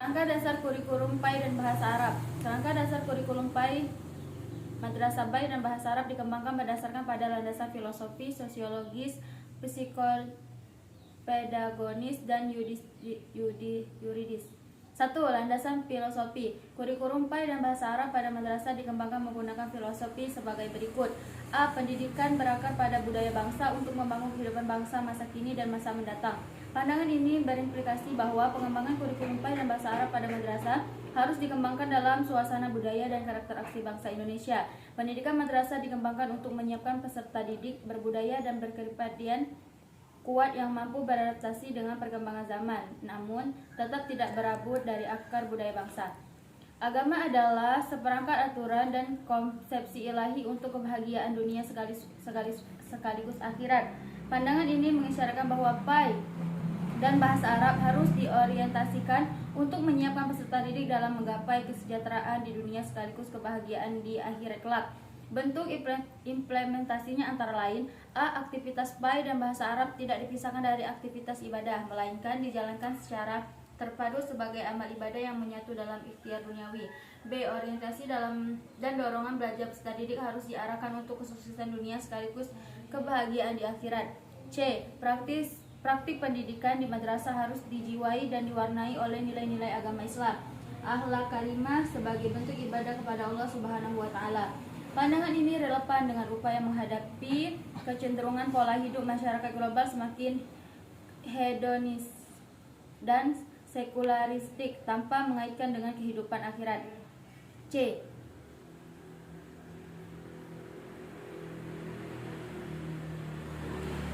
Kerangka dasar kurikulum PAI dan bahasa Arab. Kerangka dasar kurikulum PAI Madrasah Baik dan bahasa Arab dikembangkan berdasarkan pada landasan filosofi, sosiologis, psikopedagonis, dan yuridis. 1. Landasan filosofi. Kurikulum PAI dan bahasa Arab pada madrasah dikembangkan menggunakan filosofi sebagai berikut. A. Pendidikan berakar pada budaya bangsa untuk membangun kehidupan bangsa masa kini dan masa mendatang. Pandangan ini berimplikasi bahwa pengembangan kurikulum PAI dan bahasa Arab pada madrasah harus dikembangkan dalam suasana budaya dan karakter asli bangsa Indonesia. Pendidikan madrasah dikembangkan untuk menyiapkan peserta didik berbudaya dan berkepribadian kuat yang mampu beradaptasi dengan perkembangan zaman, namun tetap tidak berabut dari akar budaya bangsa. Agama adalah seperangkat aturan dan konsepsi ilahi untuk kebahagiaan dunia sekaligus akhirat. Pandangan ini mengisyaratkan bahwa PAI dan bahasa Arab harus diorientasikan untuk menyiapkan peserta didik dalam menggapai kesejahteraan di dunia sekaligus kebahagiaan di akhirat kelak. Bentuk implementasinya antara lain: A. Aktivitas PAI dan bahasa Arab tidak dipisahkan dari aktivitas ibadah, melainkan dijalankan secara terpadu sebagai amal ibadah yang menyatu dalam ikhtiar duniawi. B. Orientasi dalam dan dorongan belajar peserta didik harus diarahkan untuk kesuksesan dunia sekaligus kebahagiaan di akhirat. C. Praktik pendidikan di madrasah harus dijiwai dan diwarnai oleh nilai-nilai agama Islam, akhlak karimah sebagai bentuk ibadah kepada Allah Subhanahu wa taala. Pandangan ini relevan dengan upaya menghadapi kecenderungan pola hidup masyarakat global semakin hedonis dan sekularistik tanpa mengaitkan dengan kehidupan akhirat. C.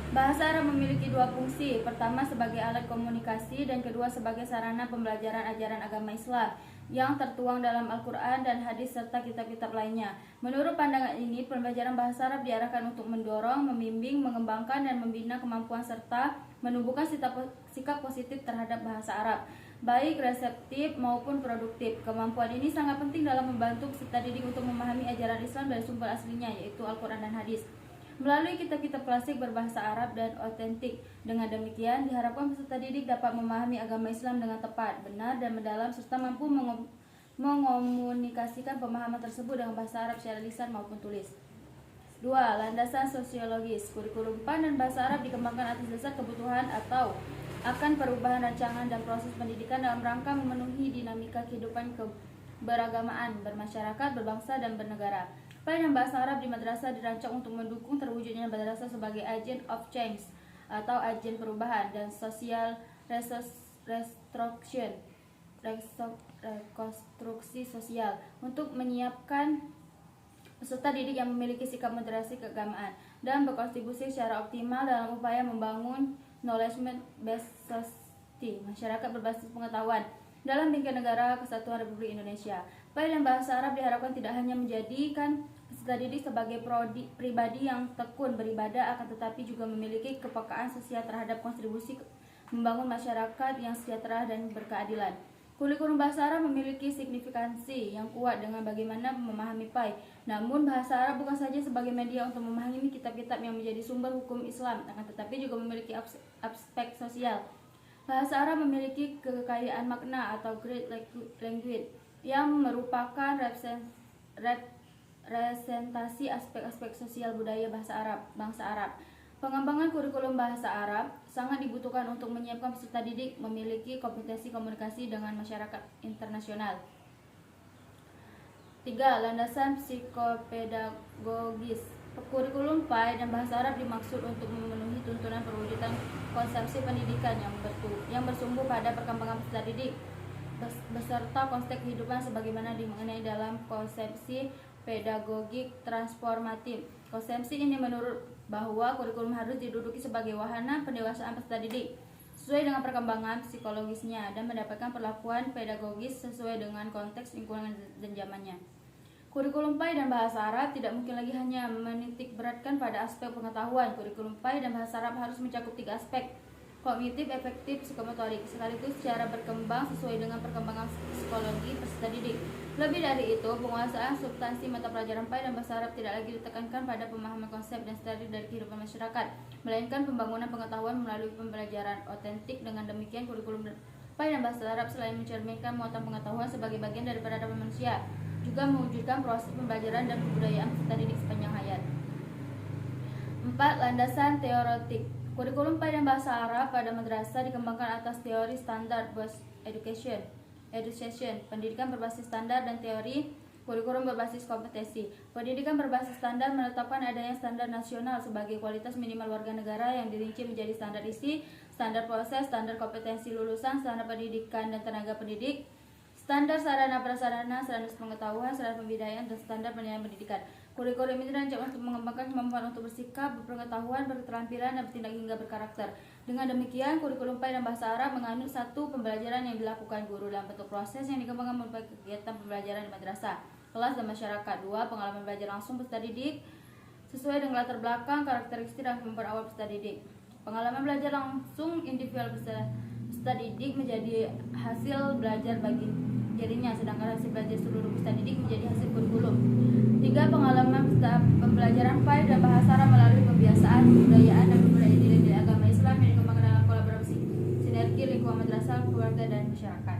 Bahasa Arab memiliki dua fungsi, pertama sebagai alat komunikasi dan kedua sebagai sarana pembelajaran ajaran agama Islam yang tertuang dalam Al-Quran dan hadis serta kitab-kitab lainnya. Menurut pandangan ini, pembelajaran bahasa Arab diarahkan untuk mendorong, membimbing, mengembangkan, dan membina kemampuan serta menumbuhkan sikap positif terhadap bahasa Arab, baik reseptif maupun produktif. Kemampuan ini sangat penting dalam membantu peserta didik untuk memahami ajaran Islam dari sumber aslinya, yaitu Al-Quran dan hadis, melalui kitab-kitab klasik berbahasa Arab dan otentik. Dengan demikian, diharapkan peserta didik dapat memahami agama Islam dengan tepat, benar, dan mendalam, serta mampu mengomunikasikan pemahaman tersebut dengan bahasa Arab secara lisan maupun tulis. 2. Landasan sosiologis. Kurikulum PAI dan bahasa Arab dikembangkan atas dasar kebutuhan atau akan perubahan rancangan dan proses pendidikan dalam rangka memenuhi dinamika kehidupan keberagamaan, bermasyarakat, berbangsa, dan bernegara. PAI dan bahasa Arab di madrasah dirancang untuk mendukung terwujudnya madrasah sebagai agent of change atau agen perubahan dan social rekonstruksi sosial, untuk menyiapkan peserta didik yang memiliki sikap moderasi keagamaan dan berkontribusi secara optimal dalam upaya membangun knowledge-based society, masyarakat berbasis pengetahuan, dalam bingkai negara kesatuan Republik Indonesia. PAI dan bahasa Arab diharapkan tidak hanya menjadikan peserta didik sebagai pribadi yang tekun beribadah, akan tetapi juga memiliki kepekaan sosial terhadap kontribusi membangun masyarakat yang sejahtera dan berkeadilan. Kurikulum bahasa Arab memiliki signifikansi yang kuat dengan bagaimana memahami PAI. Namun, bahasa Arab bukan saja sebagai media untuk memahami kitab-kitab yang menjadi sumber hukum Islam, akan tetapi juga memiliki aspek sosial. Bahasa Arab memiliki kekayaan makna atau great language yang merupakan representasi aspek-aspek sosial budaya bangsa Arab. Pengembangan kurikulum bahasa Arab sangat dibutuhkan untuk menyiapkan peserta didik memiliki kompetensi komunikasi dengan masyarakat internasional. 3. Landasan psikopedagogis. Kurikulum PAI dan bahasa Arab dimaksud untuk memenuhi tuntunan perwujudan konsepsi pendidikan yang bersumber pada perkembangan peserta didik beserta konteks kehidupan sebagaimana dimengerti dalam konsepsi pedagogik transformatif. Konsepsi ini menurut bahwa kurikulum harus diduduki sebagai wahana pendewasaan peserta didik sesuai dengan perkembangan psikologisnya dan mendapatkan perlakuan pedagogis sesuai dengan konteks lingkungan dan zamannya. Kurikulum PAI dan bahasa Arab tidak mungkin lagi hanya menitik beratkan pada aspek pengetahuan. Kurikulum PAI dan bahasa Arab harus mencakup 3 aspek: kognitif, efektif, psikomotorik, sekaligus secara berkembang sesuai dengan perkembangan psikologi peserta didik. Lebih dari itu, penguasaan substansi mata pelajaran PAI dan bahasa Arab tidak lagi ditekankan pada pemahaman konsep dan strategi dari kehidupan masyarakat, melainkan pembangunan pengetahuan melalui pembelajaran otentik. Dengan demikian, kurikulum PAI dan bahasa Arab selain mencerminkan muatan pengetahuan sebagai bagian dari peradaban manusia, juga mewujudkan proses pembelajaran dan kebudayaan peserta didik sepanjang hayat. 4. Landasan teoretik. Kurikulum PAI dan bahasa Arab pada madrasah dikembangkan atas teori standar based education, pendidikan berbasis standar, dan teori kurikulum berbasis kompetensi. Pendidikan berbasis standar menetapkan adanya standar nasional sebagai kualitas minimal warga negara yang dirinci menjadi standar isi, standar proses, standar kompetensi lulusan, standar pendidikan dan tenaga pendidik, standar sarana prasarana, standar pengetahuan, standar pembinaan, dan standar penilaian pendidikan. Kurikulum ini dirancang untuk mengembangkan kemampuan untuk bersikap, berpengetahuan, berketerampilan, dan bertindak hingga berkarakter. Dengan demikian, kurikulum PAI dan bahasa Arab menganut satu pembelajaran yang dilakukan guru dalam bentuk proses yang dikembangkan merupakan kegiatan pembelajaran di madrasah, kelas, dan masyarakat. 2. Pengalaman belajar langsung peserta didik sesuai dengan latar belakang, karakteristik, dan kemampuan awal peserta didik. Pengalaman belajar langsung individual peserta didik menjadi hasil belajar bagi dirinya, sedangkan hasil belajar seluruh peserta didik menjadi hasil kurikulum. 3. Pengalaman pembelajaran PAI dan bahasa Arab melalui pembiasaan, kebudayaan, dan kebudayaan nilai agama Islam yang dikembangkan dalam kolaborasi sinergi lingkungan madrasah, keluarga, dan masyarakat.